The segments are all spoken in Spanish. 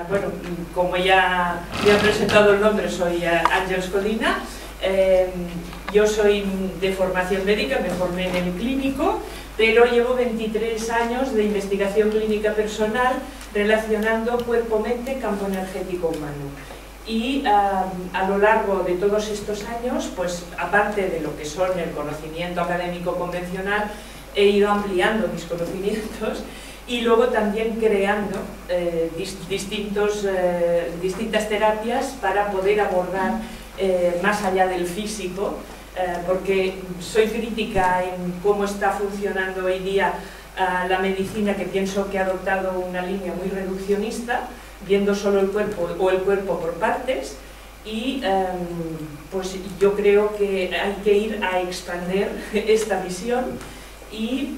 Bueno, como ya me ha presentado el nombre, soy Àngels Codina. Yo soy de formación médica, me formé en el clínico, pero llevo 23 años de investigación clínica personal relacionando cuerpo-mente, campo energético humano. Y a lo largo de todos estos años, pues aparte de lo que son el conocimiento académico convencional, he ido ampliando mis conocimientos y luego también creando distintas terapias para poder abordar más allá del físico, porque soy crítica en cómo está funcionando hoy día la medicina, que pienso que ha adoptado una línea muy reduccionista, viendo solo el cuerpo o el cuerpo por partes, y pues yo creo que hay que ir a expandir esta visión y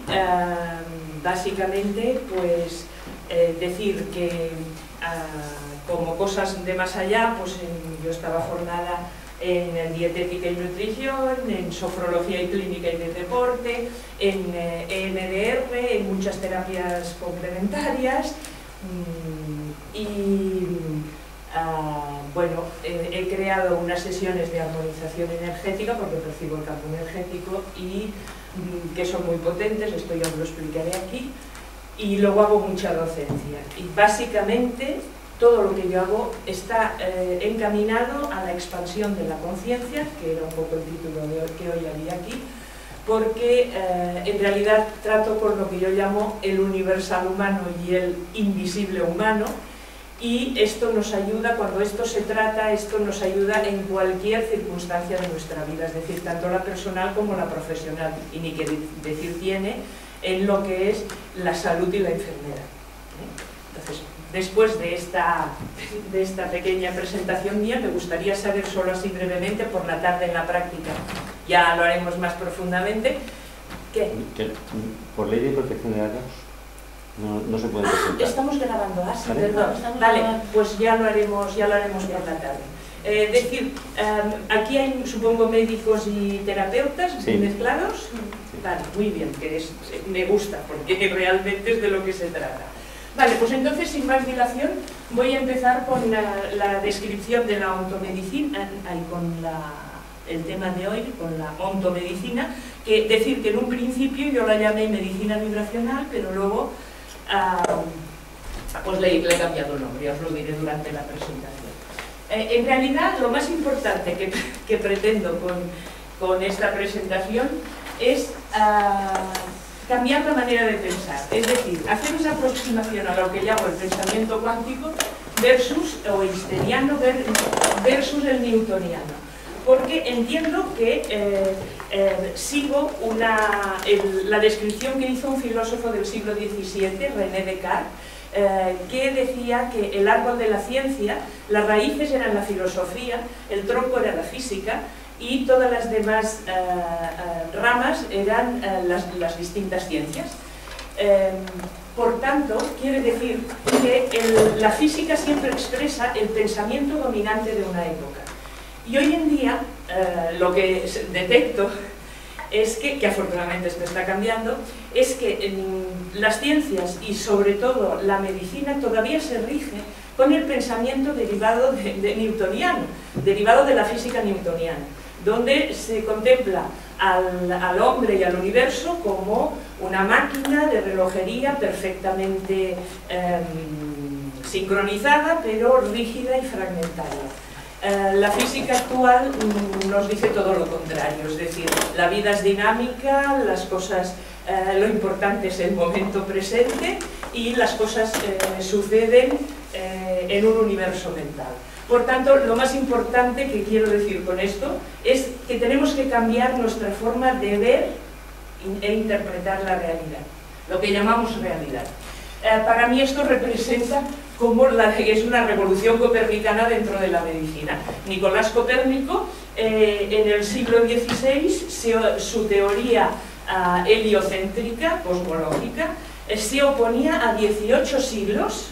básicamente pues decir que como cosas de más allá, pues yo estaba formada en dietética y nutrición, en sofrología y clínica y de deporte, en EMDR, en muchas terapias complementarias y bueno, he creado unas sesiones de armonización energética porque percibo el campo energético y que son muy potentes, esto ya os lo explicaré aquí, y luego hago mucha docencia y básicamente todo lo que yo hago está encaminado a la expansión de la conciencia, que era un poco el título que hoy había aquí, porque en realidad trato con lo que yo llamo el universal humano y el invisible humano, y esto nos ayuda, cuando esto se trata, esto nos ayuda en cualquier circunstancia de nuestra vida, es decir, tanto la personal como la profesional, y ni que decir tiene en lo que es la salud y la enfermedad. Entonces, después de esta pequeña presentación mía, me gustaría saber, solo así brevemente, por la tarde en la práctica, ya lo haremos más profundamente, ¿qué? Por ley de protección de datos no se puede presentar. Estamos grabando, sí, ¿Vale? perdón. Vale, pues ya lo haremos por la tarde. Decir, aquí hay, supongo, médicos y terapeutas, sí, mezclados. Sí. Vale, muy bien, que me gusta, porque realmente es de lo que se trata. Vale, pues entonces, sin más dilación, voy a empezar con la descripción de la ontomedicina, con el tema de hoy, con la ontomedicina, que decir que en un principio yo la llamé medicina vibracional, pero luego pues le he cambiado el nombre, os lo diré durante la presentación. En realidad, lo más importante que pretendo con esta presentación es cambiar la manera de pensar, es decir, hacer esa aproximación a lo que llamo el pensamiento cuántico versus, o einsteiniano versus el newtoniano, porque entiendo que sigo la descripción que hizo un filósofo del siglo XVII, René Descartes, que decía que el árbol de la ciencia, las raíces eran la filosofía, el tronco era la física, y todas las demás ramas eran las distintas ciencias. Por tanto, quiere decir que la física siempre expresa el pensamiento dominante de una época. Y hoy en día, lo que detecto es que afortunadamente esto está cambiando, es que las ciencias y sobre todo la medicina todavía se rige con el pensamiento derivado de newtoniano, derivado de la física newtoniana, donde se contempla al hombre y al universo como una máquina de relojería perfectamente sincronizada, pero rígida y fragmentaria. La física actual nos dice todo lo contrario, es decir, la vida es dinámica, las cosas, lo importante es el momento presente y las cosas suceden en un universo mental. Por tanto, lo más importante que quiero decir con esto es que tenemos que cambiar nuestra forma de ver e interpretar la realidad, lo que llamamos realidad. Para mí esto representa como es una revolución copernicana dentro de la medicina. Nicolás Copérnico, en el siglo XVI, su teoría heliocéntrica, cosmológica, se oponía a 18 siglos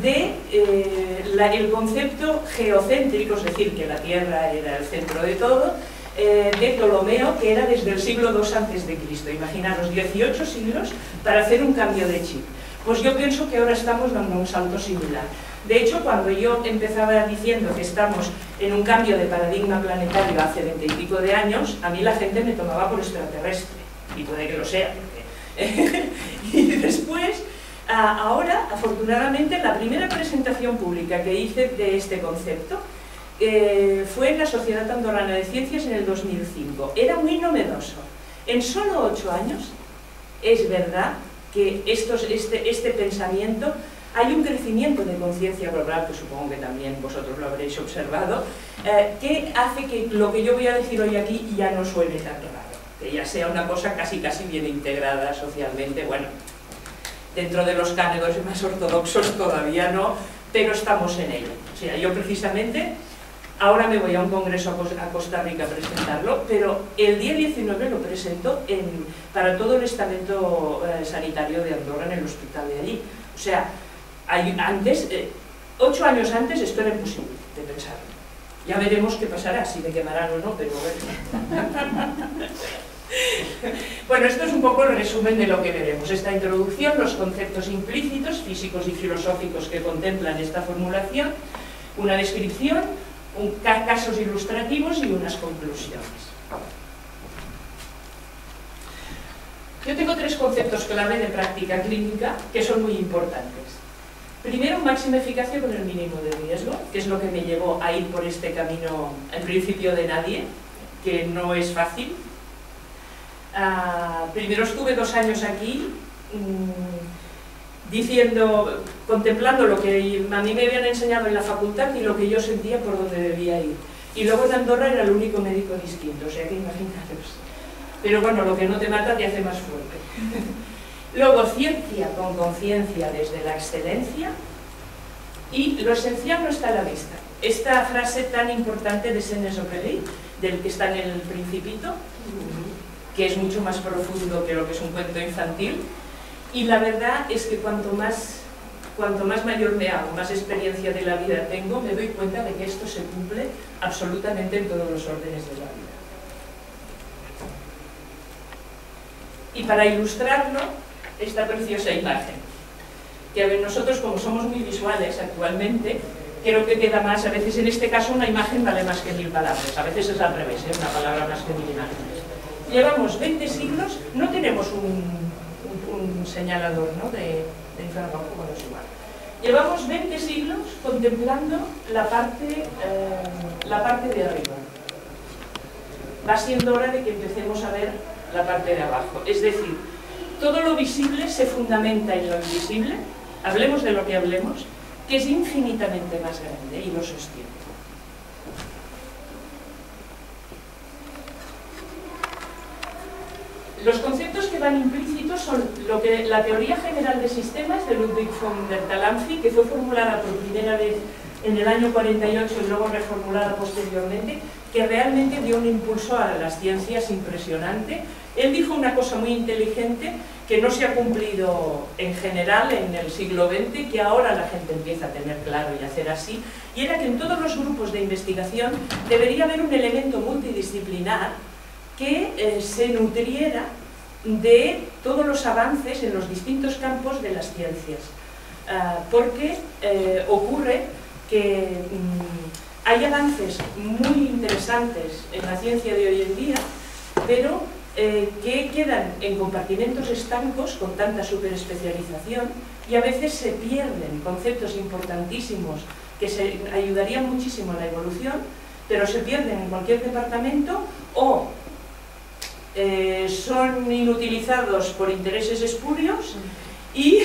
del concepto geocéntrico, es decir, que la Tierra era el centro de todo, de Ptolomeo, que era desde el siglo II a.C. Imaginaros, 18 siglos para hacer un cambio de chip. Pues yo pienso que ahora estamos dando un salto similar. De hecho, cuando yo empezaba diciendo que estamos en un cambio de paradigma planetario hace 20 y pico de años, a mí la gente me tomaba por extraterrestre, y puede que lo sea, porque... y después, ahora, afortunadamente, la primera presentación pública que hice de este concepto fue en la Sociedad Andorrana de Ciencias en el 2005. Era muy novedoso. En solo 8 años, es verdad que este pensamiento, hay un crecimiento de conciencia global, que supongo que también vosotros lo habréis observado, que hace que lo que yo voy a decir hoy aquí ya no suene tan raro, que ya sea una cosa casi bien integrada socialmente. Bueno, dentro de los cánones más ortodoxos todavía no, pero estamos en ello. O sea, yo precisamente, ahora me voy a un congreso a Costa Rica a presentarlo, pero el día 19 lo presento para todo el estamento sanitario de Andorra en el hospital de allí. O sea, 8 años antes esto era imposible de pensar. Ya veremos qué pasará, si me quemarán o no, pero bueno. Bueno, esto es un poco el resumen de lo que veremos. Esta introducción, los conceptos implícitos, físicos y filosóficos que contemplan esta formulación, una descripción, casos ilustrativos y unas conclusiones. Yo tengo 3 conceptos clave de práctica clínica que son muy importantes. Primero, máxima eficacia con el mínimo de riesgo, que es lo que me llevó a ir por este camino, en principio de nadie, que no es fácil. Primero estuve 2 años aquí, contemplando lo que a mí me habían enseñado en la facultad y lo que yo sentía por donde debía ir. Y luego en Andorra era el único médico distinto, o sea que imaginaros. Pero bueno, lo que no te mata te hace más fuerte. Luego, ciencia con conciencia desde la excelencia, y lo esencial no está a la vista. Esta frase tan importante de Saint-Exupéry, del que está en el Principito, que es mucho más profundo que lo que es un cuento infantil, y la verdad es que cuanto más mayor me hago, más experiencia de la vida tengo, me doy cuenta de que esto se cumple absolutamente en todos los órdenes de la vida. Y para ilustrarlo, esta preciosa imagen, que a ver, nosotros como somos muy visuales actualmente, creo que queda más, a veces en este caso una imagen vale más que 1000 palabras, a veces es al revés, una palabra más que 1000 imágenes. Llevamos 20 siglos, no tenemos un señalador, ¿no?, de infrarrojo, bueno, es igual. Llevamos 20 siglos contemplando la parte de arriba. Va siendo hora de que empecemos a ver la parte de abajo. Es decir, todo lo visible se fundamenta en lo invisible, hablemos de lo que hablemos, que es infinitamente más grande y lo sostiene. Los conceptos que van implícitos son la teoría general de sistemas de Ludwig von der Talanffy, que fue formulada por primera vez en el año 48 y luego reformulada posteriormente, que realmente dio un impulso a las ciencias impresionante. Él dijo una cosa muy inteligente que no se ha cumplido en general en el siglo XX, que ahora la gente empieza a tener claro y a hacer así, y era que en todos los grupos de investigación debería haber un elemento multidisciplinar que se nutriera de todos los avances en los distintos campos de las ciencias, porque ocurre que hay avances muy interesantes en la ciencia de hoy en día, pero que quedan en compartimentos estancos con tanta superespecialización, y a veces se pierden conceptos importantísimos que ayudarían muchísimo a la evolución, pero se pierden en cualquier departamento o son inutilizados por intereses espurios y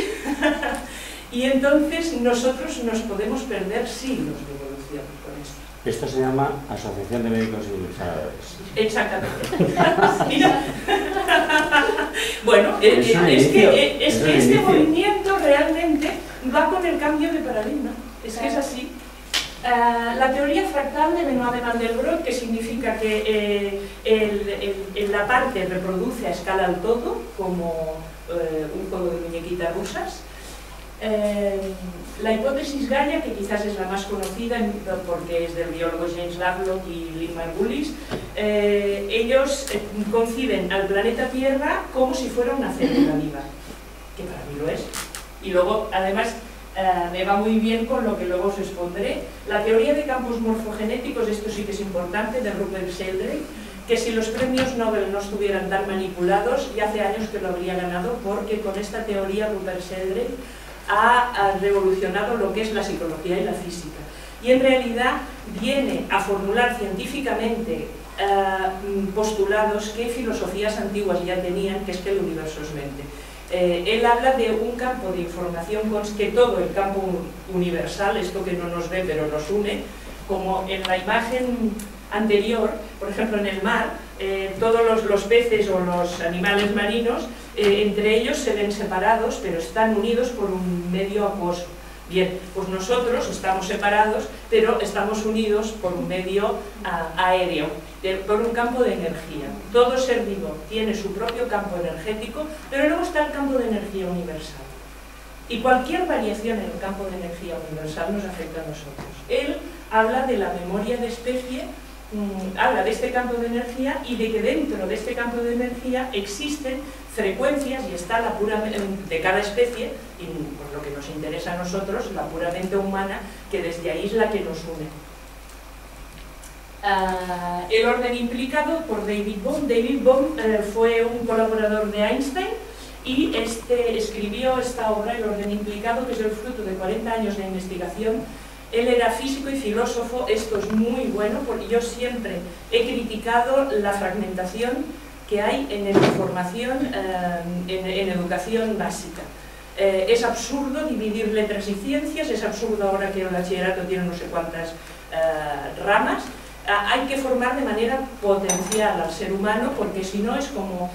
entonces nosotros nos podemos perder siglos de evolución con esto. Esto se llama Asociación de Médicos Investigadores. Exactamente. Mira. Bueno, es que este movimiento realmente va con el cambio de paradigma. Es que es así. La teoría fractal de Benoit de Mandelbrot, que significa que la parte reproduce a escala al todo, como un juego de muñequitas rusas. La hipótesis Gaia, que quizás es la más conocida porque es del biólogo James Lovelock y Lynn Margulis, ellos conciben al planeta Tierra como si fuera una célula viva, que para mí lo es. Y luego, además, me va muy bien con lo que luego os expondré. La teoría de campos morfogenéticos, esto sí que es importante, de Rupert Sheldrake, que si los premios Nobel no estuvieran tan manipulados, ya hace años que lo habría ganado, porque con esta teoría Rupert Sheldrake ha revolucionado lo que es la psicología y la física. Y en realidad viene a formular científicamente postulados que filosofías antiguas ya tenían, que es que el universo es mente. Él habla de un campo de información, que todo el campo universal, esto que no nos ve pero nos une, como en la imagen anterior, por ejemplo en el mar, todos los peces o los animales marinos, entre ellos se ven separados, pero están unidos por un medio acuoso. Bien, pues nosotros estamos separados, pero estamos unidos por un medio aéreo, por un campo de energía. Todo ser vivo tiene su propio campo energético, pero luego está el campo de energía universal. Y cualquier variación en el campo de energía universal nos afecta a nosotros. Él habla de la memoria de especie, habla de este campo de energía y de que dentro de este campo de energía existen frecuencias, y está la pura de cada especie, y por lo que nos interesa a nosotros, la puramente humana, que desde ahí es la que nos une. El orden implicado por David Bohm. David Bohm fue un colaborador de Einstein y escribió esta obra, El orden implicado, que es el fruto de 40 años de investigación. Él era físico y filósofo. Esto es muy bueno porque yo siempre he criticado la fragmentación que hay en información, en educación básica. Es absurdo dividir letras y ciencias, es absurdo ahora que el bachillerato tiene no sé cuántas ramas. Hay que formar de manera potencial al ser humano, porque si no es como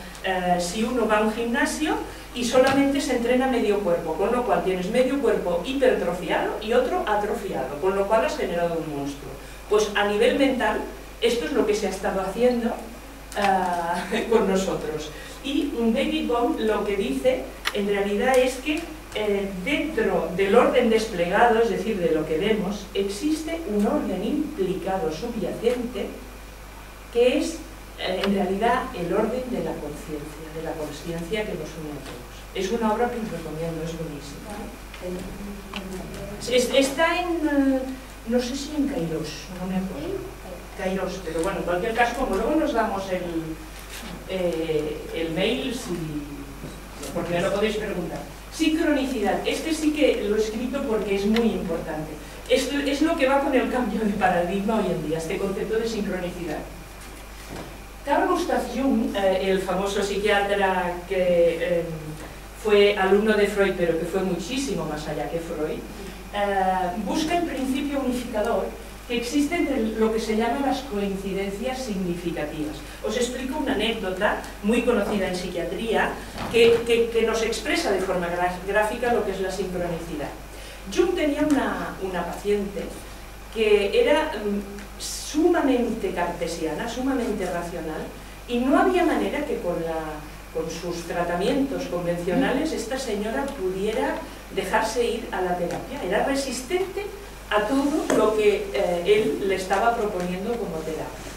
si uno va a un gimnasio y solamente se entrena medio cuerpo, con lo cual tienes medio cuerpo hipertrofiado y otro atrofiado, con lo cual has generado un monstruo. Pues a nivel mental, esto es lo que se ha estado haciendo con nosotros. Y David Bohm lo que dice en realidad es que dentro del orden desplegado, es decir, de lo que vemos, existe un orden implicado subyacente que es en realidad el orden de la conciencia que nos une a todos. Es una obra que os recomiendo, es buenísima. Está en, no sé si en Kairos, no me acuerdo. Kairos, pero bueno, en cualquier caso, como luego nos damos el mail, porque me lo podéis preguntar. Sincronicidad, este sí que lo he escrito porque es muy importante. Esto es lo que va con el cambio de paradigma hoy en día, este concepto de sincronicidad. Carl Gustav Jung, el famoso psiquiatra que fue alumno de Freud, pero que fue muchísimo más allá que Freud, busca el principio unificador que existe entre lo que se llaman las coincidencias significativas. Os explico una anécdota muy conocida en psiquiatría que nos expresa de forma gráfica lo que es la sincronicidad. Jung tenía una paciente que era sumamente cartesiana, sumamente racional, y no había manera que con sus tratamientos convencionales esta señora pudiera dejarse ir a la terapia. Era resistente a todo lo que él le estaba proponiendo como terapia.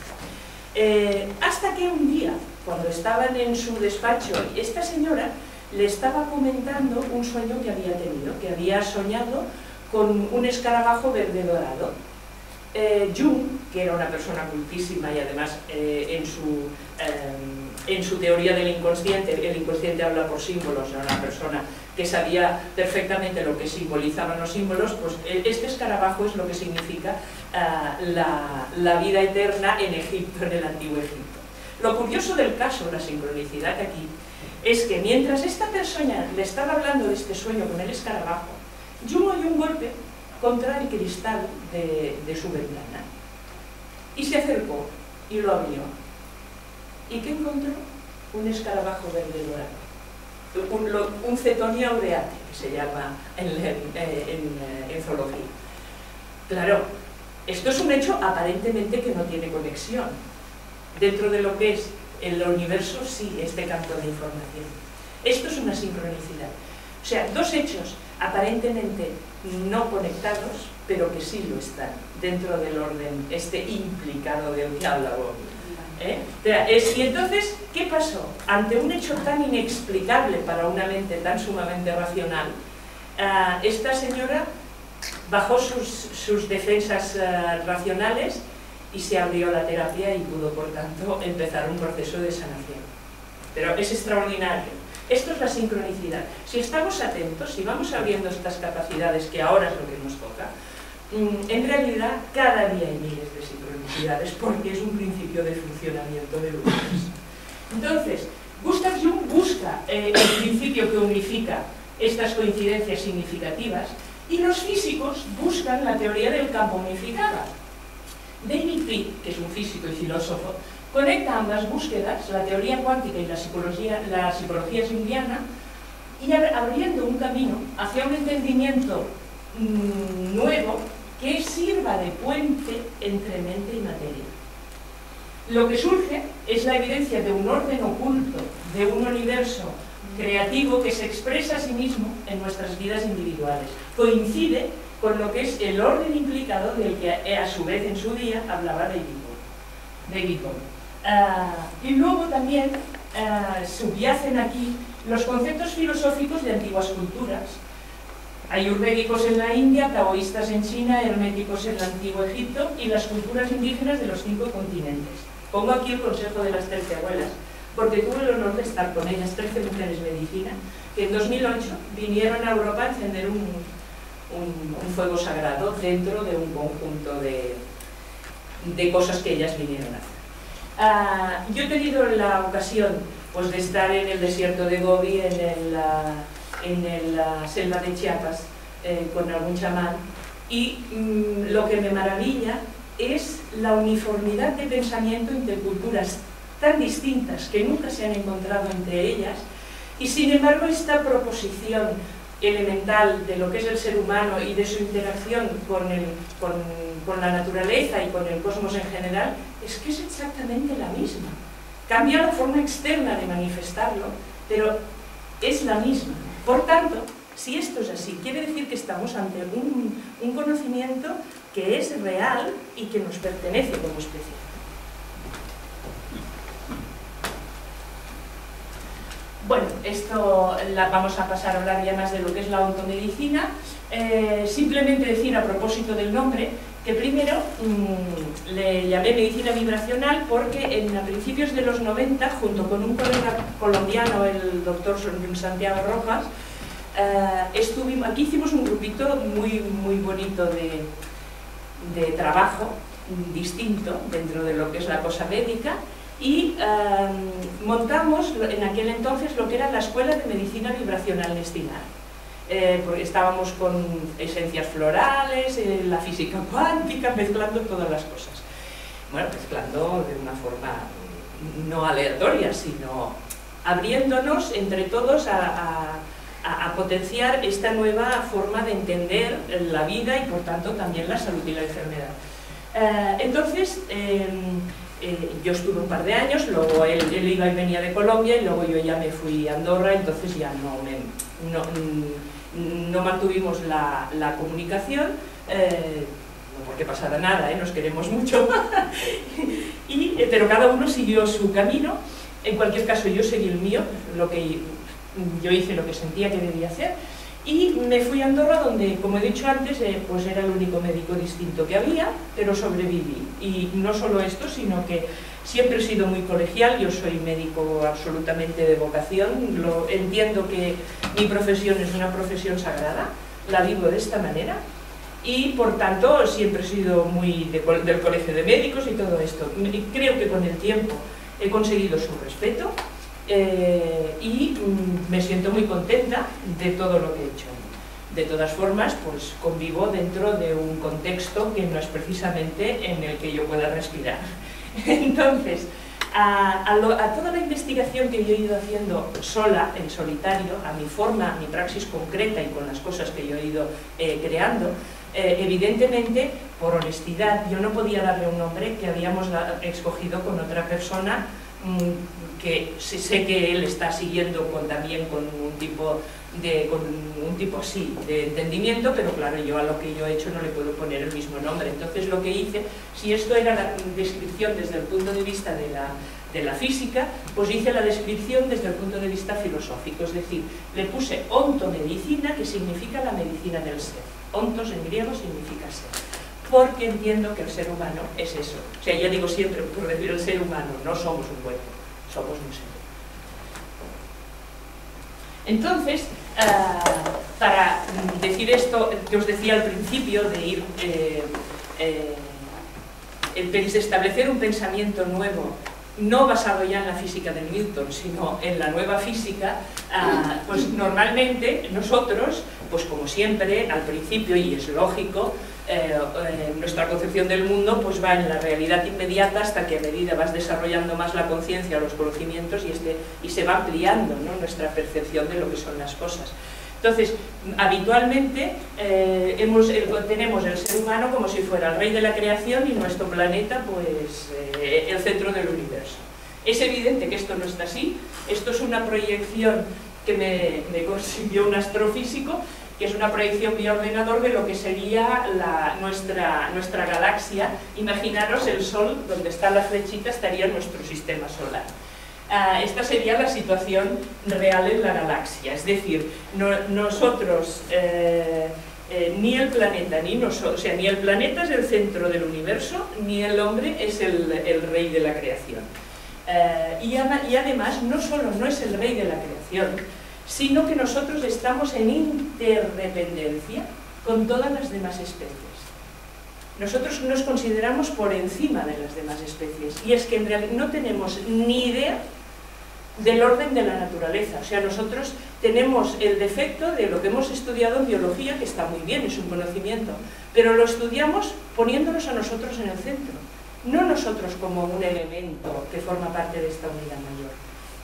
Hasta que un día, cuando estaban en su despacho, esta señora le estaba comentando un sueño que había tenido, que había soñado con un escarabajo verde dorado. Jung, que era una persona cultísima y además en su teoría del inconsciente, el inconsciente habla por símbolos, era una persona que sabía perfectamente lo que simbolizaban los símbolos, pues este escarabajo es lo que significa la vida eterna en Egipto, en el antiguo Egipto. Lo curioso del caso, la sincronicidad aquí, es que mientras esta persona le estaba hablando de este sueño con el escarabajo, Jung oyó un golpe contra el cristal de su ventana y se acercó y lo abrió. ¿Y qué encontró? Un escarabajo verde dorado, un Cetonia aureate, que se llama en zoología. Claro, esto es un hecho aparentemente que no tiene conexión. Dentro de lo que es el universo, sí, este campo de información. Esto es una sincronicidad. O sea, dos hechos aparentemente no conectados, pero que sí lo están, dentro del orden implicado del que habla Bohm. Y entonces, ¿qué pasó? Ante un hecho tan inexplicable para una mente tan sumamente racional, esta señora bajó sus defensas racionales y se abrió la terapia y pudo, por tanto, empezar un proceso de sanación. Pero es extraordinario. Esto es la sincronicidad. Si estamos atentos, si vamos abriendo estas capacidades, que ahora es lo que nos toca, en realidad cada día hay miles de sincronicidades porque es un principio de funcionamiento del universo. Entonces, Gustav Jung busca el principio que unifica estas coincidencias significativas y los físicos buscan la teoría del campo unificada. David Fried, que es un físico y filósofo, conecta ambas búsquedas, la teoría cuántica y la psicología junguiana, y abriendo un camino hacia un entendimiento nuevo que sirva de puente entre mente y materia. Lo que surge es la evidencia de un orden oculto, de un universo creativo que se expresa a sí mismo en nuestras vidas individuales. Coincide con lo que es el orden implicado del que a su vez en su día hablaba David Bohm. Y luego también subyacen aquí los conceptos filosóficos de antiguas culturas, ayurvédicos en la India, taoístas en China, herméticos en el antiguo Egipto y las culturas indígenas de los 5 continentes. Pongo aquí el consejo de las 13 abuelas, porque tuve el honor de estar con ellas, 13 mujeres medicina, que en 2008 vinieron a Europa a encender un fuego sagrado dentro de un conjunto de cosas que ellas vinieron a hacer. Yo he tenido la ocasión pues, de estar en el desierto de Gobi, en la selva de Chiapas, con algún chamán, y lo que me maravilla es la uniformidad de pensamiento entre culturas tan distintas que nunca se han encontrado entre ellas, y sin embargo esta proposición elemental de lo que es el ser humano y de su interacción con la naturaleza y con el cosmos en general es que es exactamente la misma. Cambia la forma externa de manifestarlo, pero es la misma. Por tanto, si esto es así, quiere decir que estamos ante un conocimiento que es real y que nos pertenece como especie. Bueno, esto vamos a pasar a hablar ya más de lo que es la ontomedicina. Simplemente decir a propósito del nombre, que primero le llamé medicina vibracional porque a principios de los 90, junto con un colega colombiano, el doctor Santiago Rojas, aquí hicimos un grupito muy bonito de trabajo distinto dentro de lo que es la cosa médica, y montamos en aquel entonces lo que era la Escuela de Medicina Vibracional Nestilar, porque estábamos con esencias florales, la física cuántica, mezclando todas las cosas. Bueno, mezclando de una forma no aleatoria, sino abriéndonos entre todos a potenciar esta nueva forma de entender la vida y por tanto también la salud y la enfermedad. Entonces, yo estuve un par de años, luego él iba y venía de Colombia y luego yo ya me fui a Andorra, entonces ya no mantuvimos la comunicación, no porque pasara nada, nos queremos mucho, pero cada uno siguió su camino. En cualquier caso yo seguí el mío, yo hice lo que sentía que debía hacer, y me fui a Andorra donde, como he dicho antes, pues era el único médico distinto que había, pero sobreviví. Y no solo esto, sino que siempre he sido muy colegial, yo soy médico absolutamente de vocación, entiendo que mi profesión es una profesión sagrada, la vivo de esta manera, y por tanto siempre he sido muy del colegio de médicos y todo esto. Creo que con el tiempo he conseguido su respeto, y me siento muy contenta de todo lo que he hecho. De todas formas, pues convivo dentro de un contexto que no es precisamente en el que yo pueda respirar. Entonces, a toda la investigación que yo he ido haciendo sola, en solitario, a mi forma, a mi praxis concreta y con las cosas que yo he ido creando, evidentemente, por honestidad, yo no podía darle un nombre que habíamos escogido con otra persona que sé que él está siguiendo también con un tipo así de entendimiento, pero claro, yo a lo que yo he hecho no le puedo poner el mismo nombre. Entonces lo que hice, si esto era la descripción desde el punto de vista de la física, pues hice la descripción desde el punto de vista filosófico, es decir, le puse ontomedicina, que significa la medicina del ser. Ontos en griego significa ser, porque entiendo que el ser humano es eso. O sea, ya digo siempre, por decir el ser humano, no somos un cuerpo, somos un ser. Entonces, para decir esto que os decía al principio, de ir establecer un pensamiento nuevo, no basado ya en la física de Newton, sino en la nueva física, pues normalmente nosotros, pues como siempre, al principio, y es lógico, nuestra concepción del mundo pues va en la realidad inmediata, hasta que a medida vas desarrollando más la conciencia, los conocimientos, y se va ampliando, ¿no?, nuestra percepción de lo que son las cosas. Entonces, habitualmente tenemos el ser humano como si fuera el rey de la creación y nuestro planeta pues el centro del universo. Es evidente que esto no está así. Esto es una proyección que me consiguió un astrofísico, que es una proyección vía ordenador de lo que sería nuestra galaxia. Imaginaros el Sol, donde está la flechita, estaría nuestro sistema solar. Esta sería la situación real en la galaxia, es decir, nosotros, ni el planeta, o sea, ni el planeta es el centro del universo, ni el hombre es el rey de la creación. Y además, no solo no es el rey de la creación, sino que nosotros estamos en interdependencia con todas las demás especies. Nosotros nos consideramos por encima de las demás especies, y es que en realidad no tenemos ni idea del orden de la naturaleza. O sea, nosotros tenemos el defecto de lo que hemos estudiado en biología, que está muy bien, es un conocimiento, pero lo estudiamos poniéndonos a nosotros en el centro, no nosotros como un elemento que forma parte de esta unidad mayor.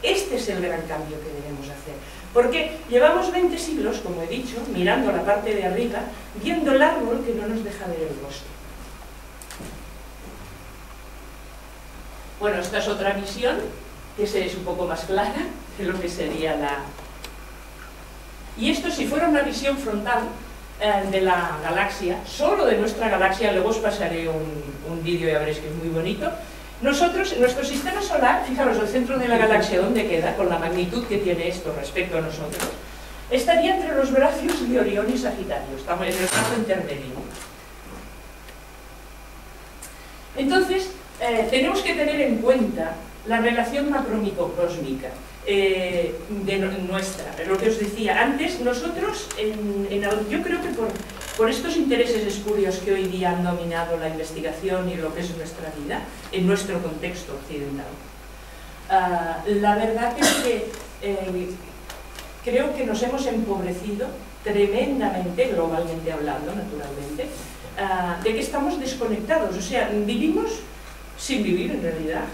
Este es el gran cambio que debemos hacer, porque llevamos 20 siglos, como he dicho, mirando la parte de arriba, viendo el árbol que no nos deja ver el bosque. Bueno, esta es otra visión, que es un poco más clara de lo que sería la... Y esto, si fuera una visión frontal de la galaxia, solo de nuestra galaxia, luego os pasaré un vídeo y ya veréis que es muy bonito. Nosotros, nuestro sistema solar, fijaros, el centro de la galaxia, ¿dónde queda? Con la magnitud que tiene esto respecto a nosotros, estaría entre los brazos de Orión y Sagitario, estamos en el brazo intermedio. Entonces, tenemos que tener en cuenta la relación macromicrocósmica de nuestra, lo que os decía antes. Nosotros, yo creo que por estos intereses espurios que hoy día han dominado la investigación y lo que es nuestra vida, en nuestro contexto occidental, la verdad es que creo que nos hemos empobrecido tremendamente, globalmente hablando, naturalmente, de que estamos desconectados, o sea, vivimos sin vivir en realidad,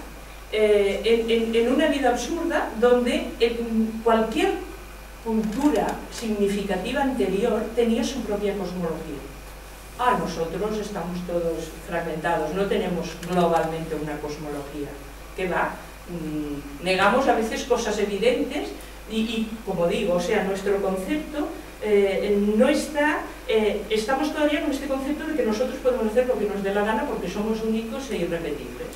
en una vida absurda donde cualquier cultura significativa anterior tenía su propia cosmología. Nosotros estamos todos fragmentados, no tenemos globalmente una cosmología. ¿Qué va? Negamos a veces cosas evidentes y como digo, o sea, nuestro concepto no está, estamos todavía con este concepto de que nosotros podemos hacer lo que nos dé la gana porque somos únicos e irrepetibles.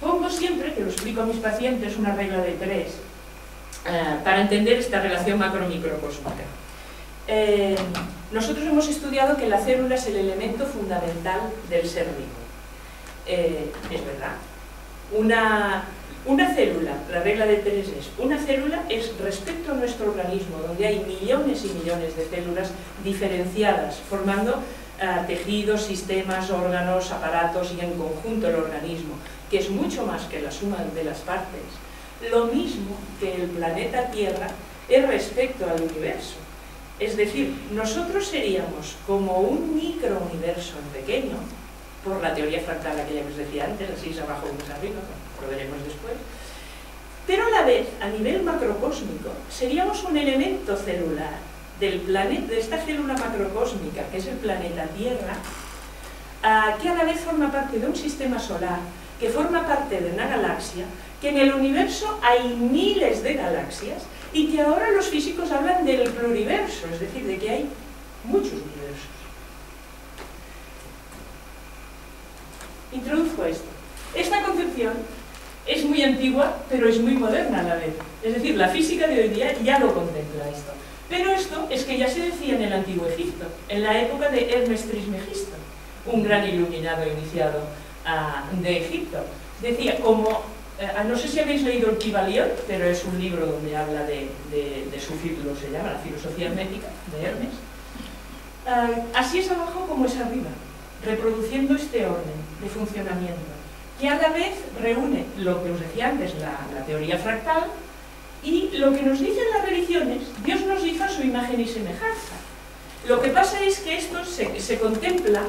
Pongo siempre, que lo explico a mis pacientes, una regla de 3 para entender esta relación macro-microcósmica. Nosotros hemos estudiado que la célula es el elemento fundamental del ser vivo. Es verdad. Una célula, la regla de 3 es, una célula es respecto a nuestro organismo, donde hay millones y millones de células diferenciadas, formando tejidos, sistemas, órganos, aparatos y en conjunto el organismo, que es mucho más que la suma de las partes. Lo mismo que el planeta Tierra es respecto al universo. Es decir, nosotros seríamos como un microuniverso pequeño, por la teoría fractal aquella que os decía antes, así es abajo más arriba, lo veremos después, pero a la vez, a nivel macrocósmico, seríamos un elemento celular del planeta, de esta célula macrocósmica, que es el planeta Tierra, que a la vez forma parte de un sistema solar, que forma parte de una galaxia, que en el universo hay miles de galaxias y que ahora los físicos hablan del pluriverso, es decir, de que hay muchos universos. Introduzco esto. Esta concepción es muy antigua, pero es muy moderna a la vez. Es decir, la física de hoy día ya lo contempla esto. Pero esto es que ya se decía en el Antiguo Egipto, en la época de Hermes Trismegisto, un gran iluminado iniciado de Egipto. Decía, como, no sé si habéis leído el Kybalión, pero es un libro donde habla de su filosofía, se llama la filosofía hermética de Hermes. Así es abajo como es arriba, reproduciendo este orden de funcionamiento, que a la vez reúne lo que os decía antes, la teoría fractal, y lo que nos dicen las religiones. Dios nos hizo a su imagen y semejanza. Lo que pasa es que esto se contempla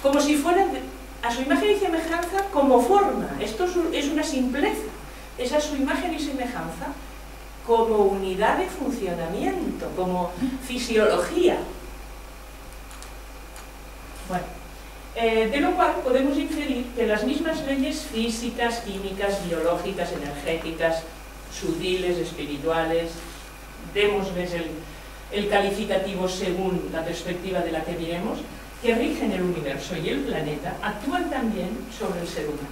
como si fuera a su imagen y semejanza como forma. Esto es una simpleza. Es a su imagen y semejanza como unidad de funcionamiento, como fisiología. Bueno. De lo cual podemos inferir que las mismas leyes físicas, químicas, biológicas, energéticas, sutiles, espirituales, démosles el calificativo según la perspectiva de la que miremos, que rigen el universo y el planeta, actúan también sobre el ser humano.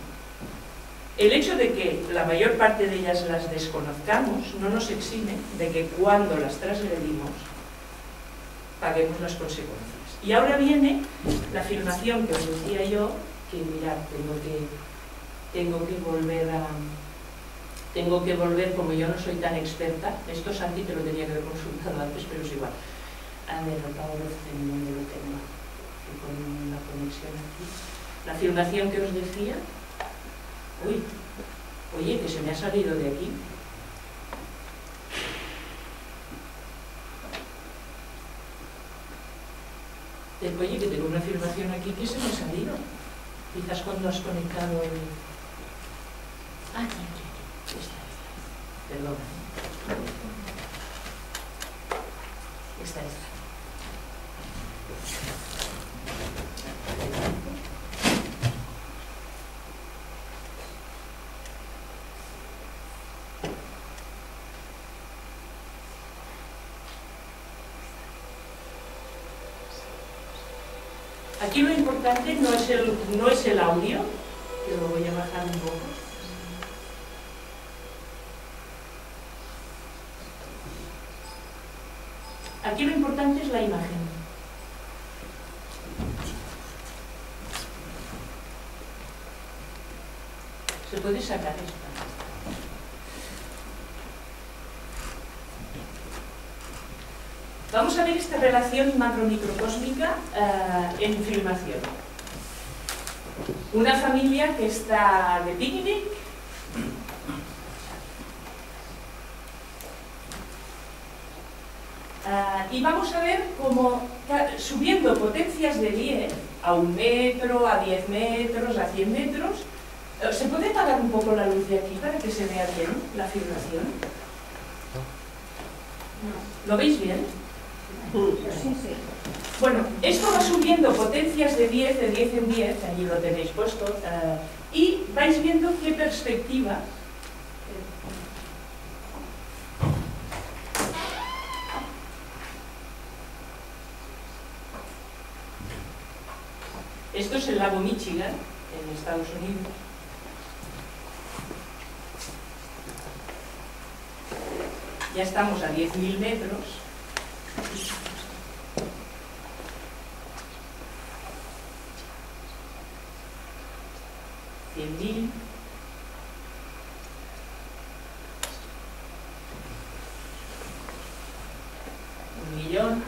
El hecho de que la mayor parte de ellas las desconozcamos no nos exime de que cuando las transgredimos paguemos las consecuencias. Y ahora viene la afirmación que os decía yo, que mirad, tengo que volver, como yo no soy tan experta, esto Santi te lo tenía que haber consultado antes, pero es igual. A ver, acabo de donde lo tengo, con una conexión aquí. La afirmación que os decía, oye, que se me ha salido de aquí. Oye, que tengo una afirmación aquí que se me ha salido. Quizás cuando has conectado el... Aquí. Perdón. Esta. Aquí lo importante no es el audio, que lo voy a bajar un poco. Aquí lo importante es la imagen. Se puede sacar esto. Vamos a ver esta relación macro-microcósmica en filmación. Una familia que está de picnic. Y vamos a ver cómo subiendo potencias de 10 a 1 metro, a 10 metros, a 100 metros, ¿se puede apagar un poco la luz de aquí para que se vea bien la filmación? ¿Lo veis bien? Sí. Bueno, esto va subiendo potencias de 10 en 10, allí lo tenéis puesto, y vais viendo qué perspectiva. Esto es el lago Michigan, en Estados Unidos. Ya estamos a 10.000 metros. $100.000. $1.000.000.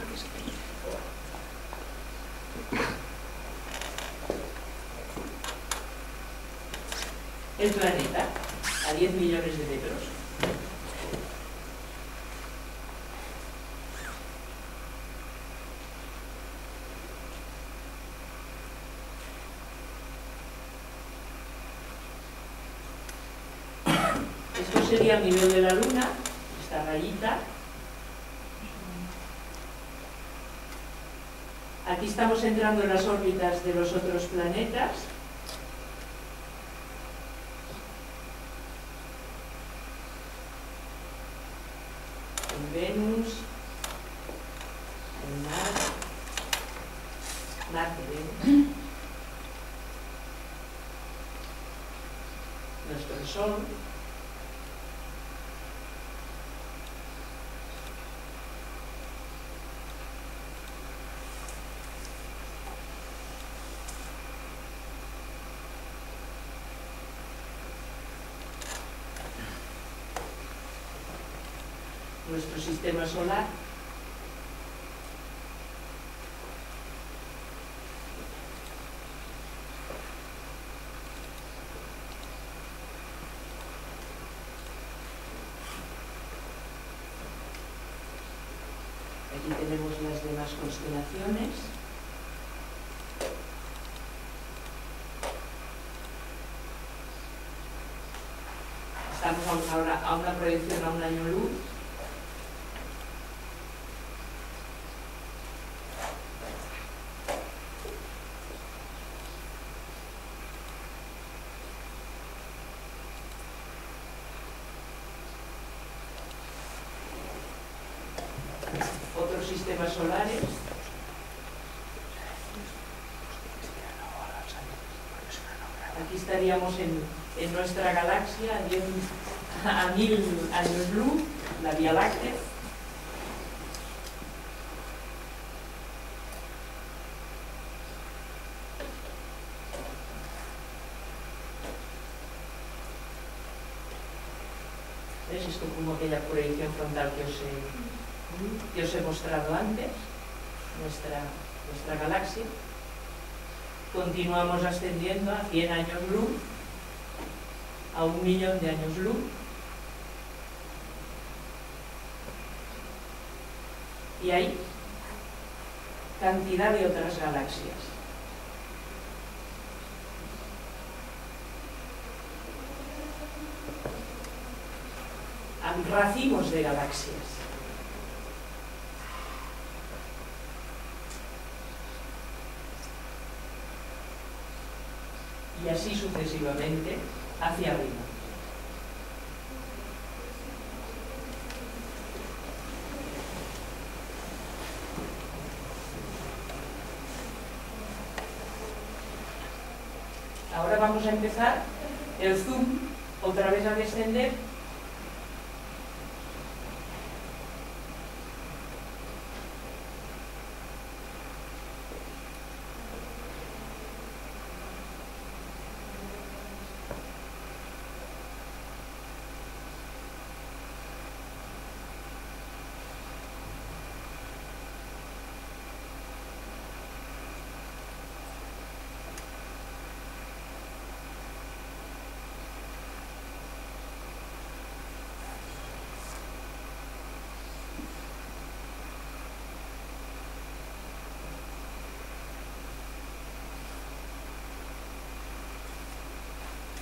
El planeta a 10 millones de metros. Esto sería el nivel de la Luna, esta rayita. Aquí estamos entrando en las órbitas de los otros planetas. Venus, en Marte, Venus, nuestro Sol, nuestro sistema solar, aquí tenemos las demás constelaciones. Estamos ahora a una proyección a un año luz. Otros sistemas solares. Aquí estaríamos en nuestra galaxia a 1000 años luz, la Vía Láctea. ¿Ves? Esto como aquella proyección frontal que os he mostrado antes, nuestra galaxia. Continuamos ascendiendo a 100 años luz, a 1.000.000 de años luz. Y hay cantidad de otras galaxias. Hay racimos de galaxias. Y así sucesivamente hacia arriba. Ahora vamos a empezar el zoom otra vez a descender.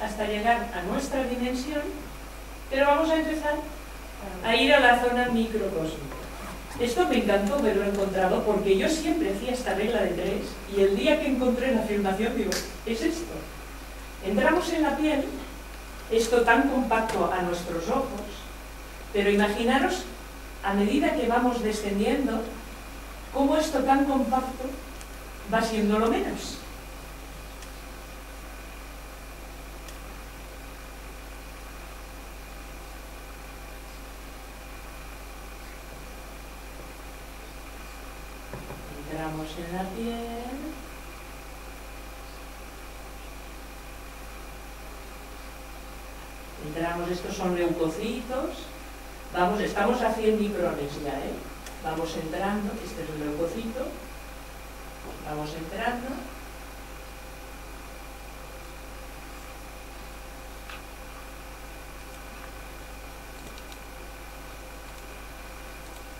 Hasta llegar a nuestra dimensión, pero vamos a empezar a ir a la zona microcósmica. Esto me encantó haberlo encontrado porque yo siempre hacía esta regla de 3 y el día que encontré la afirmación digo, es esto. Entramos en la piel, esto tan compacto a nuestros ojos, pero imaginaros a medida que vamos descendiendo, cómo esto tan compacto va siendo lo menos. Entramos en la piel. Entramos, estos son leucocitos. Vamos, estamos a 100 micrones ya, ¿eh? Vamos entrando, este es el leucocito. Vamos entrando.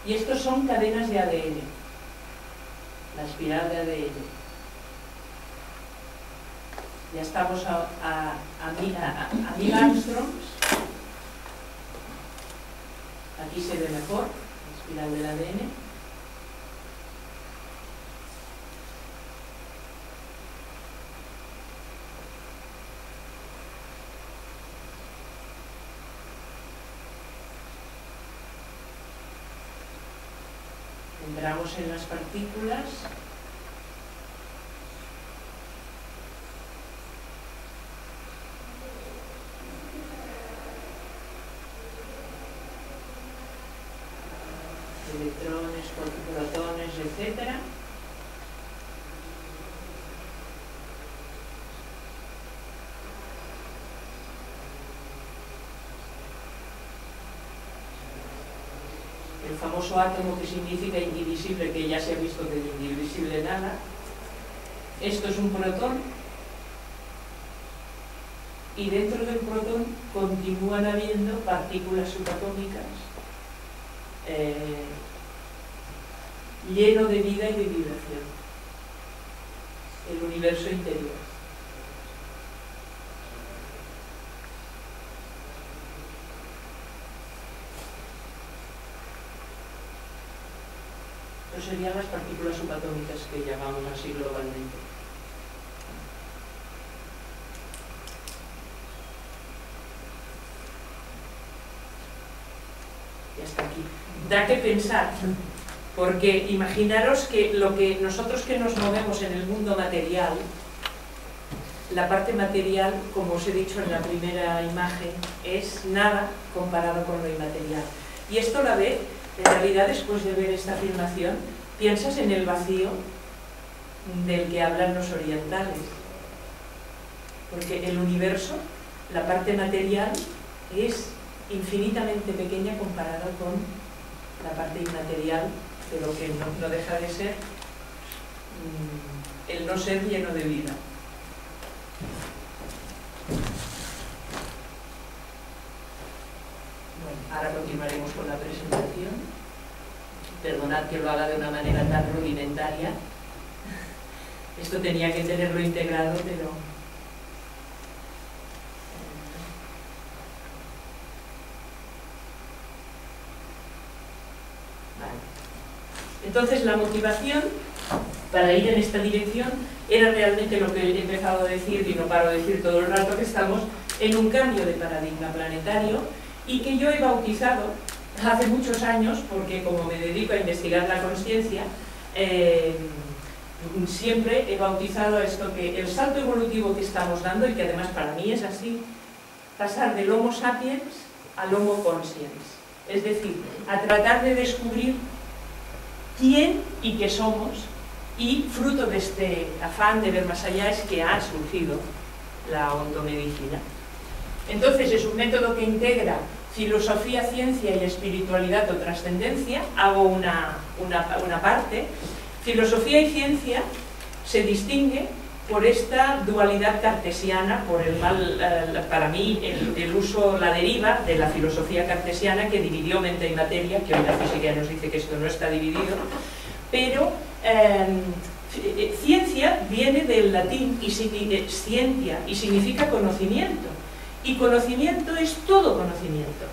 Y estos son cadenas de ADN. La espiral de ADN. Ya estamos a 1000 angstroms. Aquí se ve mejor la espiral del ADN. Entramos en las partículas. Electrones, protones, etcétera. El famoso átomo, que significa indivisible, que ya se ha visto que de indivisible nada. Esto es un protón, y dentro del protón continúan habiendo partículas subatómicas lleno de vida y de vibración. El universo interior. Pero serían las partículas subatómicas que llamamos así globalmente. Y hasta aquí. Da que pensar, porque imaginaros que lo que nosotros que nos movemos en el mundo material, la parte material, como os he dicho en la primera imagen, es nada comparado con lo inmaterial. Y esto la ve, en realidad, después de ver esta afirmación, piensas en el vacío del que hablan los orientales. Porque el universo, la parte material, es infinitamente pequeña comparada con la parte inmaterial de lo que no deja de ser el no ser lleno de vida. Bueno, ahora continuaremos con la presentación. Perdonad que lo haga de una manera tan rudimentaria. Esto tenía que tenerlo integrado, pero... Entonces la motivación para ir en esta dirección era realmente lo que he empezado a decir y no paro de decir todo el rato, que estamos en un cambio de paradigma planetario y que yo he bautizado hace muchos años, porque como me dedico a investigar la consciencia, siempre he bautizado esto, que el salto evolutivo que estamos dando, y que además para mí es así, pasar del Homo sapiens al Homo consciens, es decir, a tratar de descubrir quién y qué somos, y fruto de este afán de ver más allá es que ha surgido la ontomedicina. Entonces es un método que integra filosofía, ciencia y espiritualidad o trascendencia. Hago una parte. Filosofía y ciencia se distingue por esta dualidad cartesiana, por el mal, para mí, el uso, la deriva de la filosofía cartesiana que dividió mente y materia, que hoy la física nos dice que esto no está dividido, pero ciencia viene del latín scientia y significa conocimiento, y conocimiento es todo conocimiento,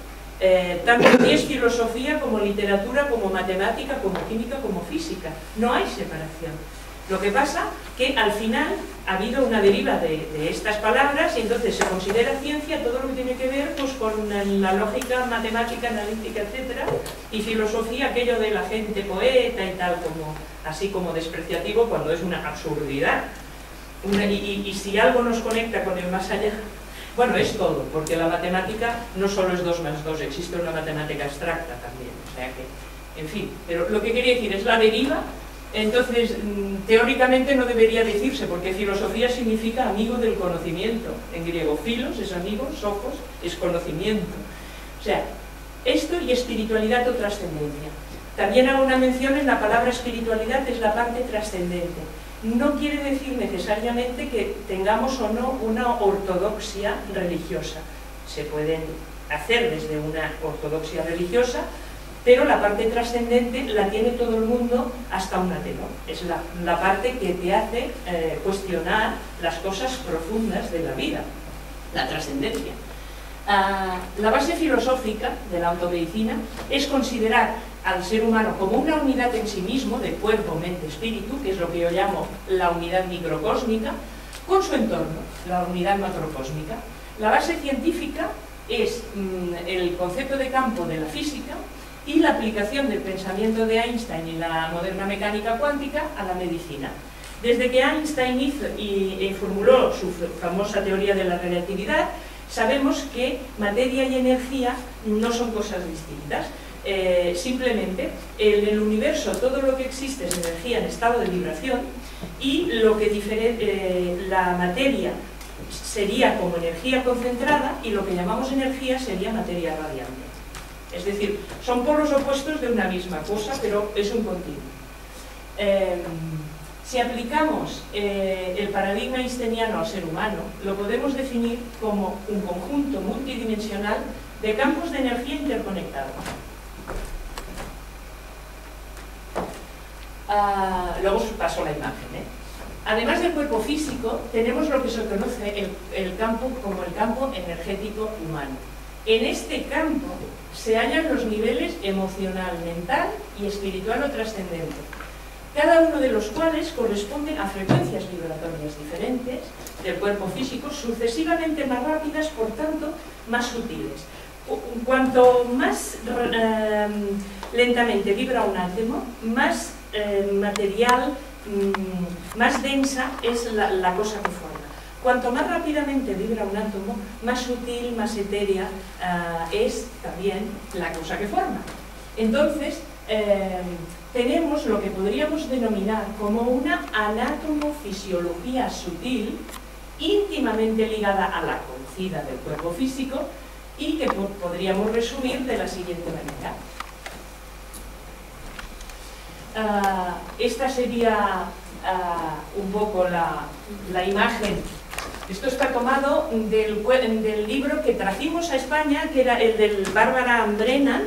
tanto si es filosofía como literatura, como matemática, como química, como física, no hay separación. Lo que pasa que al final ha habido una deriva de estas palabras y entonces se considera ciencia todo lo que tiene que ver pues, con la lógica matemática, analítica, etcétera, y filosofía aquello de la gente poeta y tal, como, así como despreciativo cuando es una absurdidad. Y si algo nos conecta con el más allá, bueno, es todo, porque la matemática no solo es 2 más 2, existe una matemática abstracta también, o sea que, en fin, pero lo que quería decir es la deriva. Entonces, teóricamente no debería decirse, porque filosofía significa amigo del conocimiento. En griego, filos es amigo, sofos es conocimiento. O sea, esto y espiritualidad o trascendencia. También hago una mención en la palabra espiritualidad, es la parte trascendente. No quiere decir necesariamente que tengamos o no una ortodoxia religiosa. Se pueden hacer desde una ortodoxia religiosa, pero la parte trascendente la tiene todo el mundo hasta una tenor. Es la parte que te hace cuestionar las cosas profundas de la vida, la trascendencia. La base filosófica de la ontomedicina es considerar al ser humano como una unidad en sí mismo, de cuerpo, mente, espíritu, que es lo que yo llamo la unidad microcósmica, con su entorno, la unidad macrocósmica. La base científica es el concepto de campo de la física, y la aplicación del pensamiento de Einstein y la moderna mecánica cuántica a la medicina. Desde que Einstein hizo y formuló su famosa teoría de la relatividad, sabemos que materia y energía no son cosas distintas. Simplemente en el universo todo lo que existe es energía en estado de vibración y lo que la materia sería como energía concentrada y lo que llamamos energía sería materia radiante. Es decir, son polos opuestos de una misma cosa, pero es un continuo. Si aplicamos el paradigma einsteiniano al ser humano, lo podemos definir como un conjunto multidimensional de campos de energía interconectados. Luego os paso la imagen. Además del cuerpo físico, tenemos lo que se conoce el campo como el campo energético humano. En este campo se hallan los niveles emocional, mental y espiritual o trascendente, cada uno de los cuales corresponden a frecuencias vibratorias diferentes del cuerpo físico, sucesivamente más rápidas, por tanto, más sutiles. Cuanto más lentamente vibra un átomo, más material, más densa es la cosa que forma. Cuanto más rápidamente vibra un átomo, más sutil, más etérea es también la cosa que forma. Entonces, tenemos lo que podríamos denominar como una anatomofisiología sutil, íntimamente ligada a la conocida del cuerpo físico y que podríamos resumir de la siguiente manera. Esta sería un poco la imagen. Esto está tomado del libro que trajimos a España, que era el de Bárbara Brennan,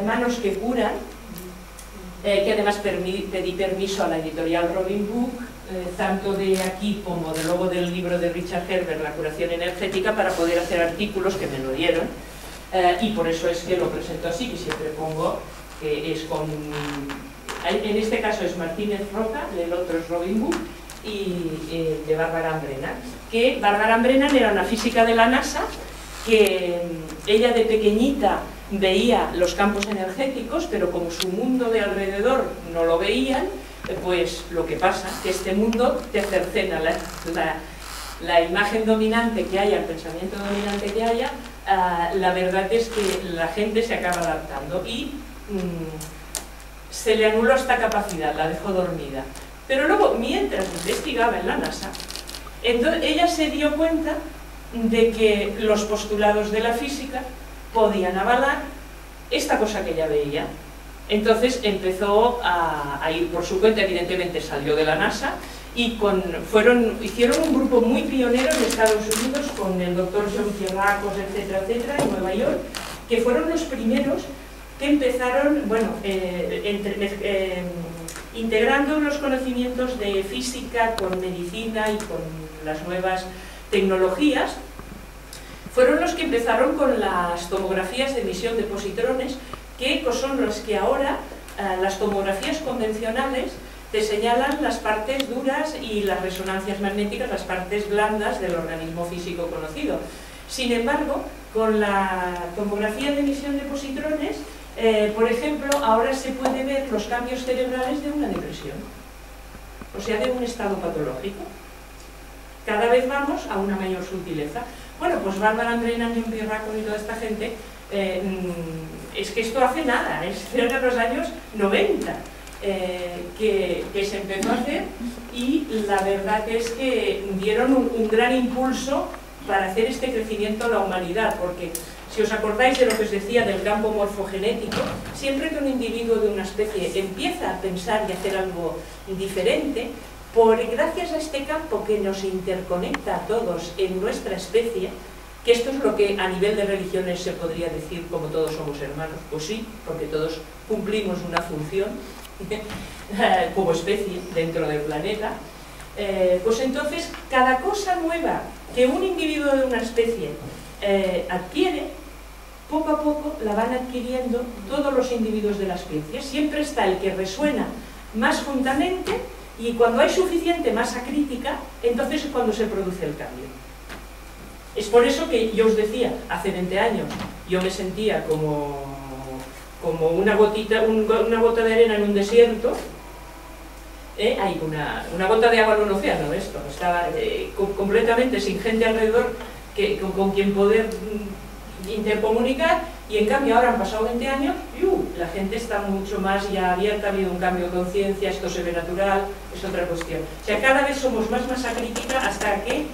Manos que curan, que además pedí permiso a la editorial Robin Book, tanto de aquí como de luego del libro de Richard Herbert, La curación energética, para poder hacer artículos que me lo dieron, y por eso es que lo presento así, que siempre pongo que es con... En este caso es Martínez Roca, el otro es Robin Book, y de Bárbara Brennan, que Bárbara Brennan era una física de la NASA, que ella de pequeñita veía los campos energéticos, pero como su mundo de alrededor no lo veían, pues lo que pasa es que este mundo te cercena la imagen dominante que haya, el pensamiento dominante que haya, la verdad es que la gente se acaba adaptando y se le anuló esta capacidad, la dejó dormida. Pero luego, mientras investigaba en la NASA, ella se dio cuenta de que los postulados de la física podían avalar esta cosa que ella veía. Entonces empezó a ir por su cuenta, evidentemente salió de la NASA y hicieron un grupo muy pionero en Estados Unidos con el doctor John Pierracos, etcétera, etcétera, en Nueva York, que fueron los primeros que empezaron, bueno, integrando los conocimientos de física con medicina y con las nuevas tecnologías. Fueron los que empezaron con las tomografías de emisión de positrones, que son los que ahora las tomografías convencionales te señalan las partes duras y las resonancias magnéticas, las partes blandas del organismo físico conocido. Sin embargo, con la tomografía de emisión de positrones, por ejemplo, ahora se puede ver los cambios cerebrales de una depresión, o sea, de un estado patológico. Cada vez vamos a una mayor sutileza. Bueno, pues Bárbara Brennan, John Pierracos y toda esta gente, es que esto hace nada, es de los años 90 que se empezó a hacer, y la verdad es que dieron un gran impulso para hacer este crecimiento a la humanidad, porque si os acordáis de lo que os decía del campo morfogenético, siempre que un individuo de una especie empieza a pensar y hacer algo diferente, gracias a este campo que nos interconecta a todos en nuestra especie, que esto es lo que a nivel de religiones se podría decir como todos somos hermanos, pues sí, porque todos cumplimos una función como especie dentro del planeta, pues entonces cada cosa nueva que un individuo de una especie adquiere, poco a poco la van adquiriendo todos los individuos de la especie. Siempre está el que resuena más juntamente, y cuando hay suficiente masa crítica, entonces es cuando se produce el cambio. Es por eso que yo os decía, hace 20 años yo me sentía como como una gota de arena en un desierto. Hay una gota de agua en un océano, esto, estaba completamente sin gente alrededor con quien poder intercomunicar, y en cambio ahora han pasado 20 años y la gente está mucho más ya abierta, ha habido un cambio de conciencia, esto se ve natural, es otra cuestión. O sea, cada vez somos más masa crítica hasta que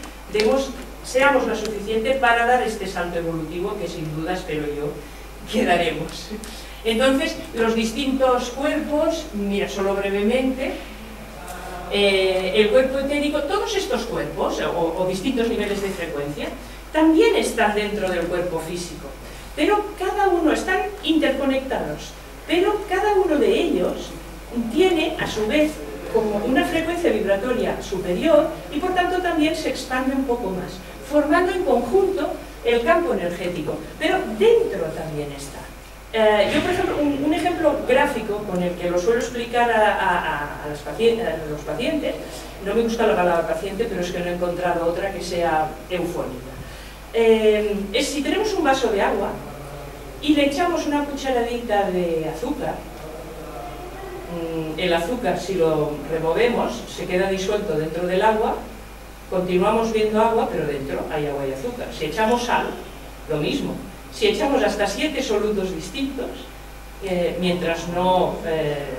seamos lo suficiente para dar este salto evolutivo que sin duda, espero yo, que daremos. Entonces, los distintos cuerpos, mira, solo brevemente, el cuerpo etérico, todos estos cuerpos, o distintos niveles de frecuencia, también están dentro del cuerpo físico, pero cada uno, están interconectados, pero cada uno de ellos tiene, a su vez, como una frecuencia vibratoria superior, y por tanto también se expande un poco más, formando en conjunto el campo energético, pero dentro también está. Yo, por ejemplo, un ejemplo gráfico con el que lo suelo explicar a los pacientes, no me gusta la palabra paciente, pero es que no he encontrado otra que sea eufónica. Es si tenemos un vaso de agua y le echamos una cucharadita de azúcar, el azúcar, si lo removemos, se queda disuelto dentro del agua, continuamos viendo agua, pero dentro hay agua y azúcar. Si echamos sal, lo mismo. Si echamos hasta 7 solutos distintos, mientras no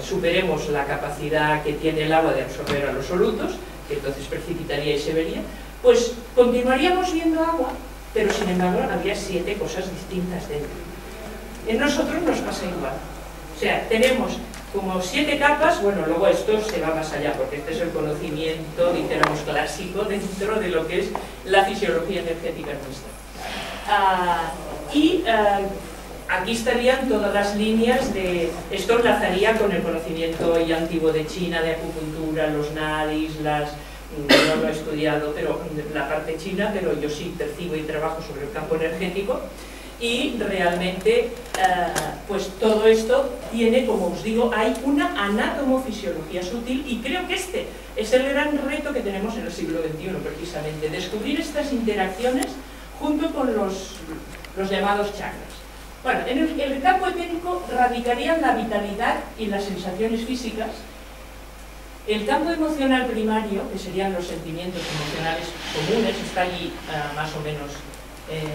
superemos la capacidad que tiene el agua de absorber a los solutos, que entonces precipitaría y se vería, pues continuaríamos viendo agua, pero sin embargo habría 7 cosas distintas dentro. En nosotros nos pasa igual. O sea, tenemos como 7 capas, bueno, luego esto se va más allá, porque este es el conocimiento, dijéramos, clásico dentro de lo que es la fisiología energética nuestra. Aquí estarían todas las líneas de... Esto enlazaría con el conocimiento ya antiguo de China, de acupuntura, los nadis, no lo he estudiado, pero la parte china, pero yo sí percibo y trabajo sobre el campo energético, y realmente pues todo esto tiene, como os digo, hay una anatomofisiología sutil, y creo que este es el gran reto que tenemos en el siglo XXI, precisamente, descubrir estas interacciones junto con los llamados chakras. Bueno, en el campo etérico radicarían la vitalidad y las sensaciones físicas, el campo emocional primario, que serían los sentimientos emocionales comunes, está allí más o menos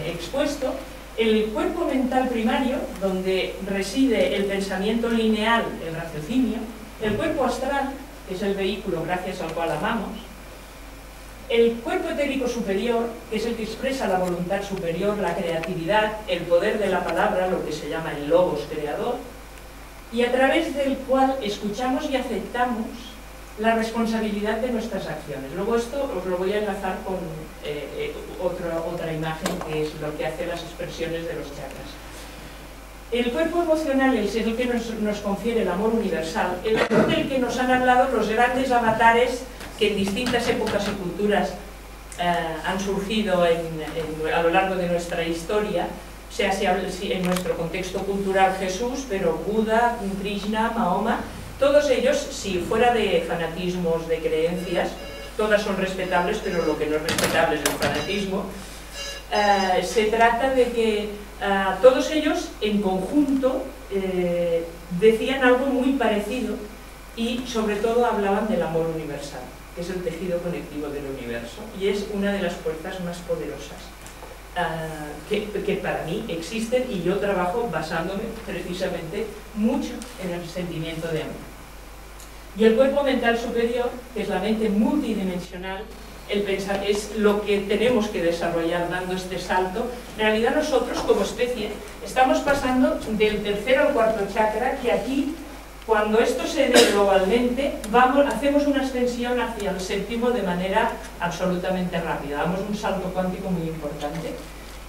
expuesto, el cuerpo mental primario, donde reside el pensamiento lineal, el raciocinio, el cuerpo astral, que es el vehículo gracias al cual amamos, el cuerpo etérico superior, que es el que expresa la voluntad superior, la creatividad, el poder de la palabra, lo que se llama el logos creador, y a través del cual escuchamos y aceptamos la responsabilidad de nuestras acciones. Luego esto os lo voy a enlazar con otra imagen, que es lo que hace las expresiones de los chakras. El cuerpo emocional es el que nos confiere el amor universal, el del que nos han hablado los grandes avatares que en distintas épocas y culturas han surgido a lo largo de nuestra historia, sea si en nuestro contexto cultural Jesús, pero Buda, Krishna, Mahoma, todos ellos, si fuera de fanatismos, de creencias, todas son respetables, pero lo que no es respetable es el fanatismo. Se trata de que todos ellos en conjunto decían algo muy parecido, y sobre todo hablaban del amor universal, que es el tejido conectivo del universo, y es una de las fuerzas más poderosas que para mí existen, y yo trabajo basándome precisamente mucho en el sentimiento de amor. Y el cuerpo mental superior, que es la mente multidimensional, el pensar, es lo que tenemos que desarrollar dando este salto. En realidad nosotros como especie estamos pasando del tercero al cuarto chakra, que aquí, cuando esto se dé globalmente, hacemos una ascensión hacia el séptimo de manera absolutamente rápida, damos un salto cuántico muy importante.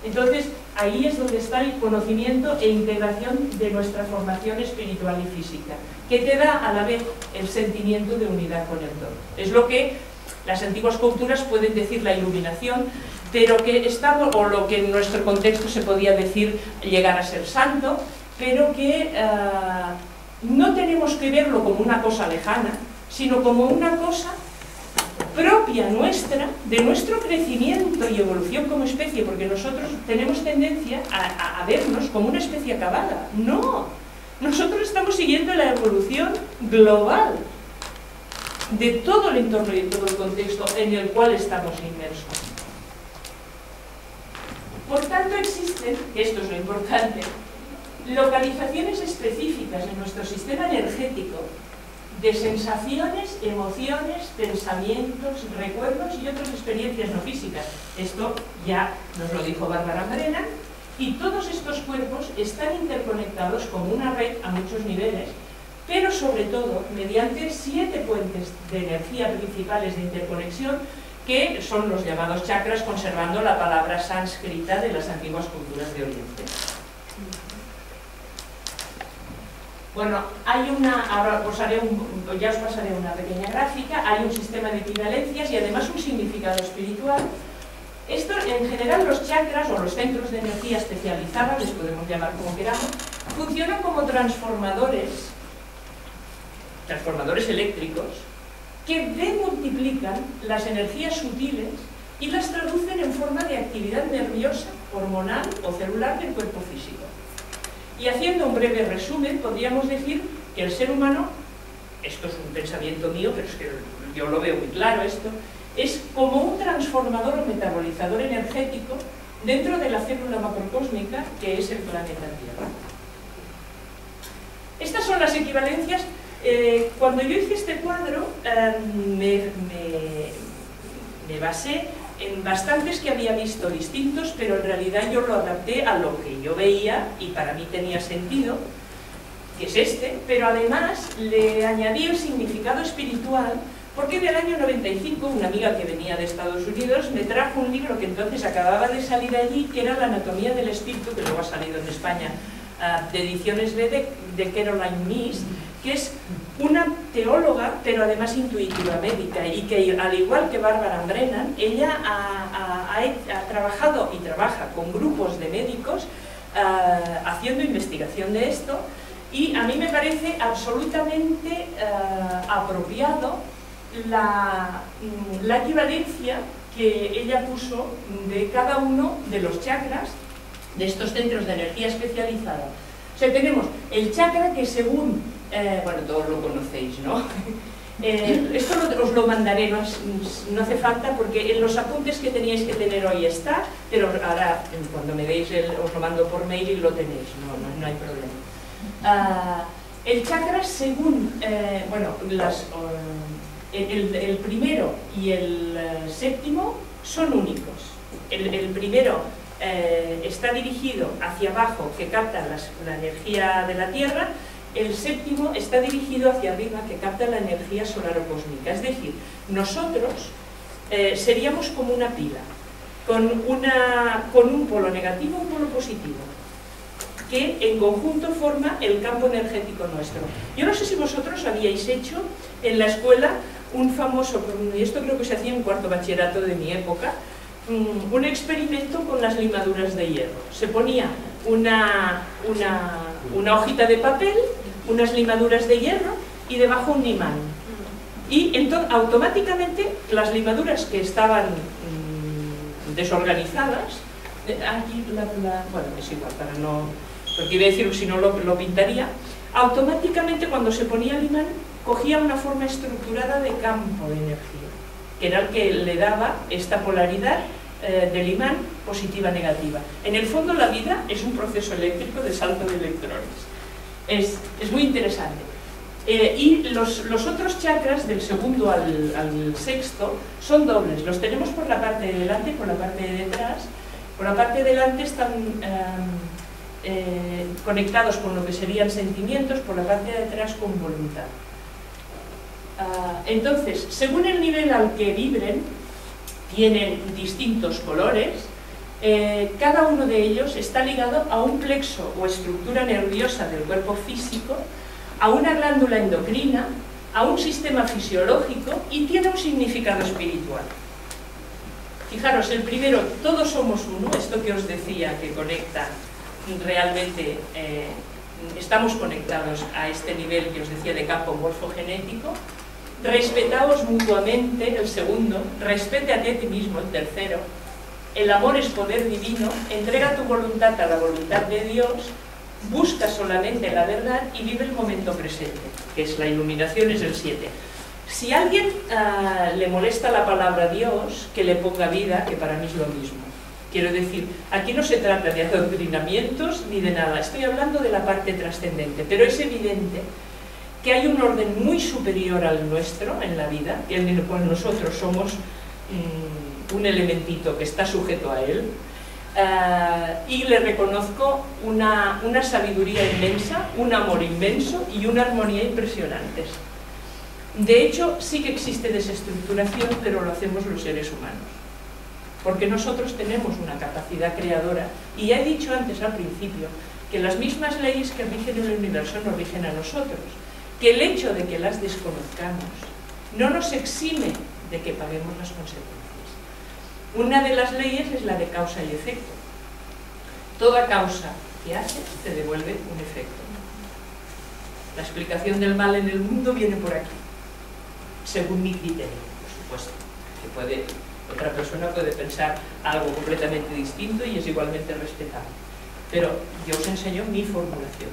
Entonces, ahí es donde está el conocimiento e integración de nuestra formación espiritual y física, que te da a la vez el sentimiento de unidad con el todo. Es lo que las antiguas culturas pueden decir la iluminación, pero que estamos, o lo que en nuestro contexto se podía decir llegar a ser santo, pero que no tenemos que verlo como una cosa lejana, sino como una cosa propia nuestra, de nuestro crecimiento y evolución como especie, porque nosotros tenemos tendencia a vernos como una especie acabada. No, nosotros estamos siguiendo la evolución global de todo el entorno y de todo el contexto en el cual estamos inmersos. Por tanto, existen, esto es lo importante, localizaciones específicas en nuestro sistema energético de sensaciones, emociones, pensamientos, recuerdos y otras experiencias no físicas. Esto ya nos lo dijo Bárbara Brennan, y todos estos cuerpos están interconectados como una red a muchos niveles, pero sobre todo mediante 7 puentes de energía principales de interconexión, que son los llamados chakras, conservando la palabra sánscrita de las antiguas culturas de Oriente. Bueno, hay una, ahora ya os pasaré una pequeña gráfica, hay un sistema de equivalencias y además un significado espiritual. Esto, en general, los chakras o los centros de energía especializados, les podemos llamar como queramos, funcionan como transformadores eléctricos que demultiplican las energías sutiles y las traducen en forma de actividad nerviosa, hormonal o celular del cuerpo físico. Y haciendo un breve resumen, podríamos decir que el ser humano, esto es un pensamiento mío, pero es que yo lo veo muy claro esto, es como un transformador o metabolizador energético dentro de la célula macrocósmica que es el planeta Tierra. Estas son las equivalencias. Cuando yo hice este cuadro, me basé en bastantes que había visto distintos, pero en realidad yo lo adapté a lo que yo veía y para mí tenía sentido, que es este, pero además le añadí el significado espiritual, porque en el año 95 una amiga que venía de Estados Unidos me trajo un libro que entonces acababa de salir allí, que era La anatomía del espíritu, que luego ha salido en España, de Ediciones B de Caroline Myss, que es una teóloga, pero además intuitiva médica, y que al igual que Bárbara Brennan, ella ha trabajado y trabaja con grupos de médicos haciendo investigación de esto, y a mí me parece absolutamente apropiado la equivalencia que ella puso de cada uno de los chakras de estos centros de energía especializada. O sea, tenemos el chakra que según, bueno, todos lo conocéis, ¿no? Esto os lo mandaré, no hace falta, porque en los apuntes que teníais que tener hoy está, pero ahora cuando me deis os lo mando por mail y lo tenéis, no hay problema. El chakra según, bueno, el primero y el séptimo son únicos. El primero está dirigido hacia abajo, que capta la energía de la Tierra. El séptimo está dirigido hacia arriba, que capta la energía solar o cósmica. Es decir, nosotros seríamos como una pila, con un polo negativo y un polo positivo, que en conjunto forma el campo energético nuestro. Yo no sé si vosotros habíais hecho en la escuela un famoso, y esto creo que se hacía en cuarto bachillerato de mi época, un experimento con las limaduras de hierro. Se ponía una hojita de papel, unas limaduras de hierro y debajo un imán. Y entonces automáticamente las limaduras que estaban desorganizadas, aquí bueno, es igual, para no, porque iba a decir si no lo pintaría, automáticamente cuando se ponía el imán cogía una forma estructurada de campo de energía, que era el que le daba esta polaridad del imán positiva-negativa. En el fondo la vida es un proceso eléctrico de salto de electrones. Es muy interesante. Y los otros chakras, del segundo al sexto, son dobles. Los tenemos por la parte de delante y por la parte de detrás. Por la parte de delante están conectados con lo que serían sentimientos, por la parte de detrás con voluntad. Entonces, según el nivel al que vibren, tienen distintos colores. Cada uno de ellos está ligado a un plexo o estructura nerviosa del cuerpo físico, a una glándula endocrina, a un sistema fisiológico y tiene un significado espiritual. Fijaros, el primero, todos somos uno, esto que os decía que conecta realmente, estamos conectados a este nivel que os decía de campo morfogenético. Respetaos mutuamente, el segundo. Respete a ti mismo, el tercero. El amor es poder divino. Entrega tu voluntad a la voluntad de Dios. busca solamente la verdad y vive el momento presente, que es la iluminación, es el 7. Si a alguien le molesta la palabra Dios, que le ponga vida, que para mí es lo mismo. Quiero decir, aquí no se trata de adoctrinamientos ni de nada, estoy hablando de la parte trascendente, pero es evidente que hay un orden muy superior al nuestro en la vida, en el cual nosotros somos un elementito que está sujeto a él, y le reconozco una sabiduría inmensa, un amor inmenso y una armonía impresionantes. De hecho, sí que existe desestructuración, pero lo hacemos los seres humanos, porque nosotros tenemos una capacidad creadora, y ya he dicho antes al principio que las mismas leyes que rigen el universo nos rigen a nosotros, que el hecho de que las desconozcamos no nos exime de que paguemos las consecuencias. Una de las leyes es la de causa y efecto. Toda causa que haces te devuelve un efecto. La explicación del mal en el mundo viene por aquí, según mi criterio, por supuesto, que otra persona puede pensar algo completamente distinto y es igualmente respetable. Pero yo os enseño mi formulación.